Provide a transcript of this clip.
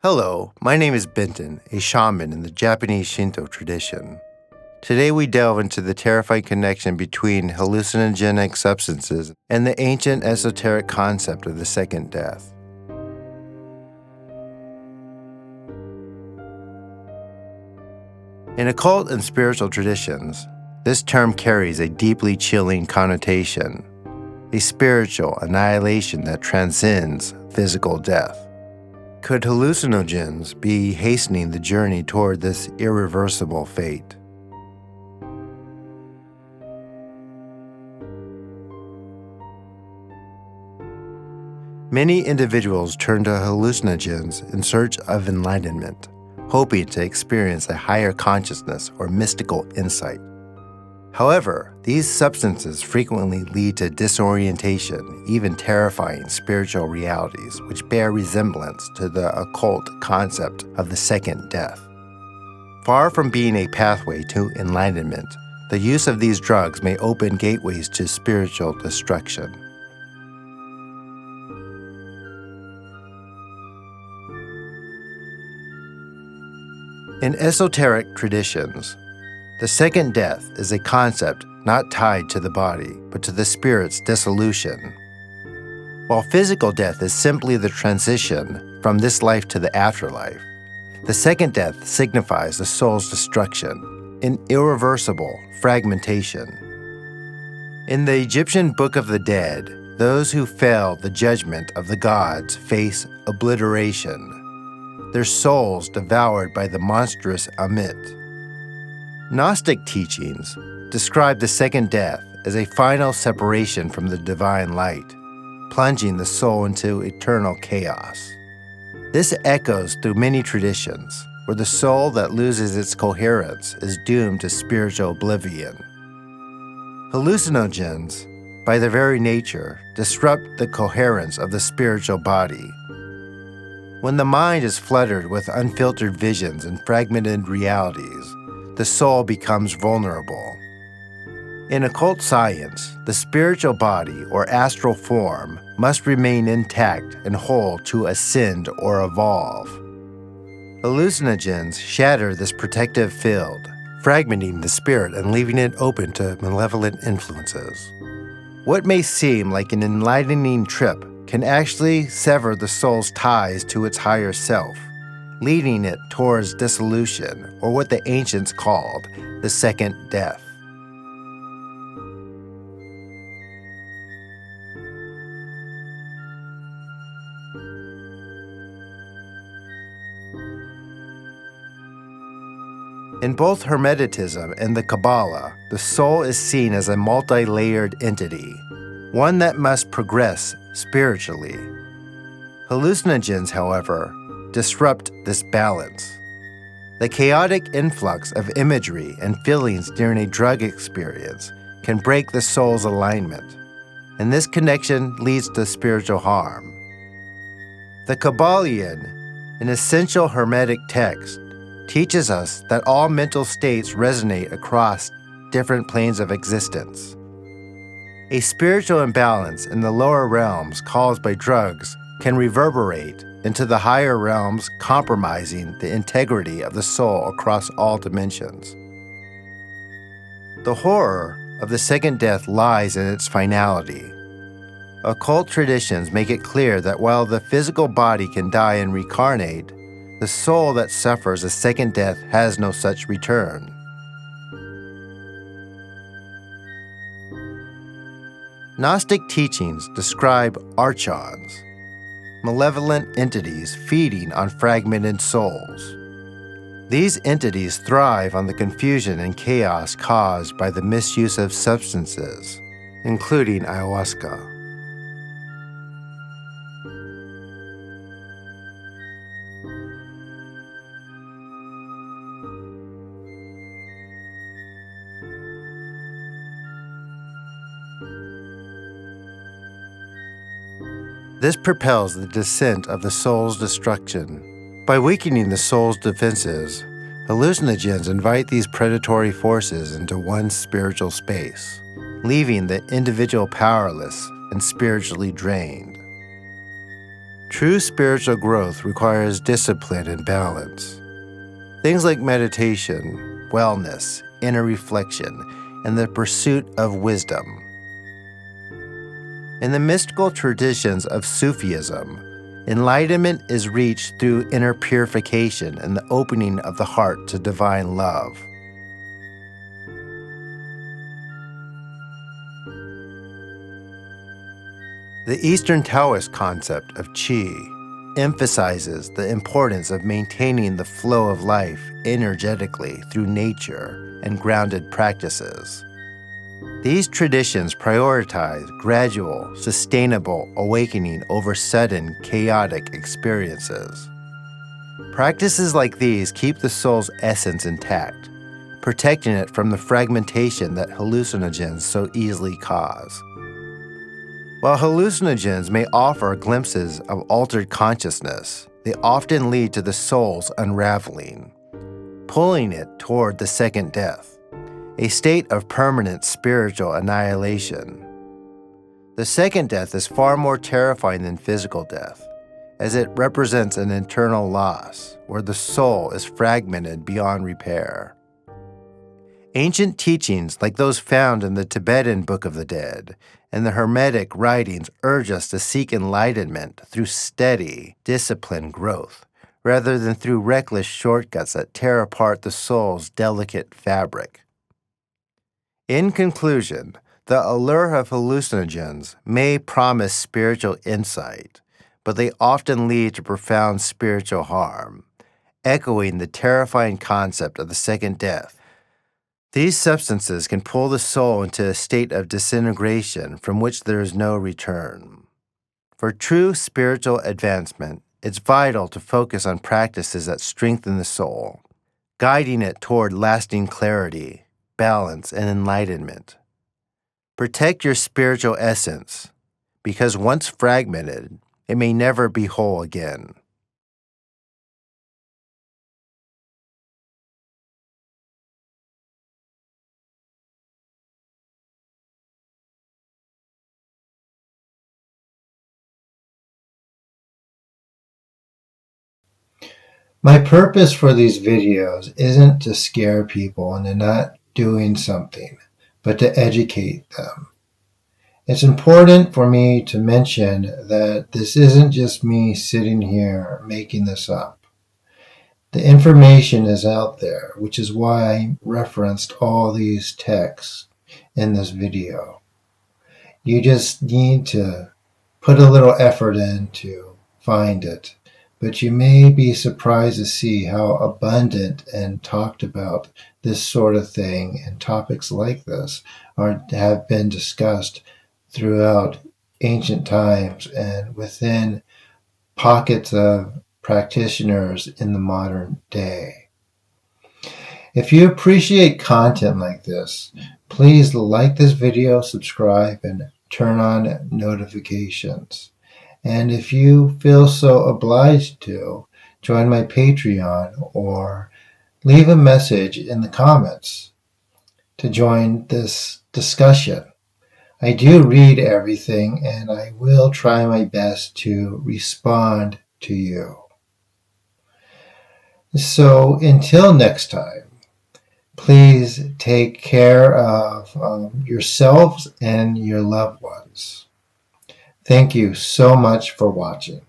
Hello, my name is Benton, a shaman in the Japanese Shinto tradition. Today we delve into the terrifying connection between hallucinogenic substances and the ancient esoteric concept of the second death. In occult and spiritual traditions, this term carries a deeply chilling connotation, a spiritual annihilation that transcends physical death. Could hallucinogens be hastening the journey toward this irreversible fate? Many individuals turn to hallucinogens in search of enlightenment, hoping to experience a higher consciousness or mystical insight. However, these substances frequently lead to disorientation, even terrifying spiritual realities which bear resemblance to the occult concept of the second death. Far from being a pathway to enlightenment, the use of these drugs may open gateways to spiritual destruction. In esoteric traditions, the second death is a concept not tied to the body, but to the spirit's dissolution. While physical death is simply the transition from this life to the afterlife, the second death signifies the soul's destruction, an irreversible fragmentation. In the Egyptian Book of the Dead, those who fail the judgment of the gods face obliteration, their souls devoured by the monstrous Amit. Gnostic teachings describe the second death as a final separation from the divine light, plunging the soul into eternal chaos. This echoes through many traditions, where the soul that loses its coherence is doomed to spiritual oblivion. Hallucinogens, by their very nature, disrupt the coherence of the spiritual body. When the mind is flooded with unfiltered visions and fragmented realities, the soul becomes vulnerable. In occult science, the spiritual body or astral form must remain intact and whole to ascend or evolve. Hallucinogens shatter this protective field, fragmenting the spirit and leaving it open to malevolent influences. What may seem like an enlightening trip can actually sever the soul's ties to its higher self, leading it towards dissolution, or what the ancients called the second death. In both Hermeticism and the Kabbalah, the soul is seen as a multi-layered entity, one that must progress spiritually. Hallucinogens, however, disrupt this balance. The chaotic influx of imagery and feelings during a drug experience can break the soul's alignment, and this connection leads to spiritual harm. The Kabbalion, an essential Hermetic text, teaches us that all mental states resonate across different planes of existence. A spiritual imbalance in the lower realms caused by drugs can reverberate into the higher realms, compromising the integrity of the soul across all dimensions. The horror of the second death lies in its finality. Occult traditions make it clear that while the physical body can die and reincarnate, the soul that suffers a second death has no such return. Gnostic teachings describe Archons, malevolent entities feeding on fragmented souls. These entities thrive on the confusion and chaos caused by the misuse of substances, including ayahuasca. This propels the descent of the soul's destruction. By weakening the soul's defenses, hallucinogens invite these predatory forces into one's spiritual space, leaving the individual powerless and spiritually drained. True spiritual growth requires discipline and balance. Things like meditation, wellness, inner reflection, and the pursuit of wisdom. In the mystical traditions of Sufism, enlightenment is reached through inner purification and the opening of the heart to divine love. The Eastern Taoist concept of qi emphasizes the importance of maintaining the flow of life energetically through nature and grounded practices. These traditions prioritize gradual, sustainable awakening over sudden, chaotic experiences. Practices like these keep the soul's essence intact, protecting it from the fragmentation that hallucinogens so easily cause. While hallucinogens may offer glimpses of altered consciousness, they often lead to the soul's unraveling, pulling it toward the second death, a state of permanent spiritual annihilation. The second death is far more terrifying than physical death, as it represents an internal loss where the soul is fragmented beyond repair. Ancient teachings like those found in the Tibetan Book of the Dead and the Hermetic writings urge us to seek enlightenment through steady, disciplined growth, rather than through reckless shortcuts that tear apart the soul's delicate fabric. In conclusion, the allure of hallucinogens may promise spiritual insight, but they often lead to profound spiritual harm, echoing the terrifying concept of the second death. These substances can pull the soul into a state of disintegration from which there is no return. For true spiritual advancement, it's vital to focus on practices that strengthen the soul, guiding it toward lasting clarity, balance, and enlightenment. Protect your spiritual essence, because once fragmented, it may never be whole again. My purpose for these videos isn't to scare people into not doing something, but to educate them. It's important for me to mention that this isn't just me sitting here making this up. The information is out there, which is why I referenced all these texts in this video. You just need to put a little effort in to find it. But you may be surprised to see how abundant and talked about this sort of thing and topics like this have been discussed throughout ancient times and within pockets of practitioners in the modern day. If you appreciate content like this, please like this video, subscribe, and turn on notifications. And if you feel so obliged to, join my Patreon or leave a message in the comments to join this discussion. I do read everything and I will try my best to respond to you. So until next time, please take care of yourselves and your loved ones. Thank you so much for watching.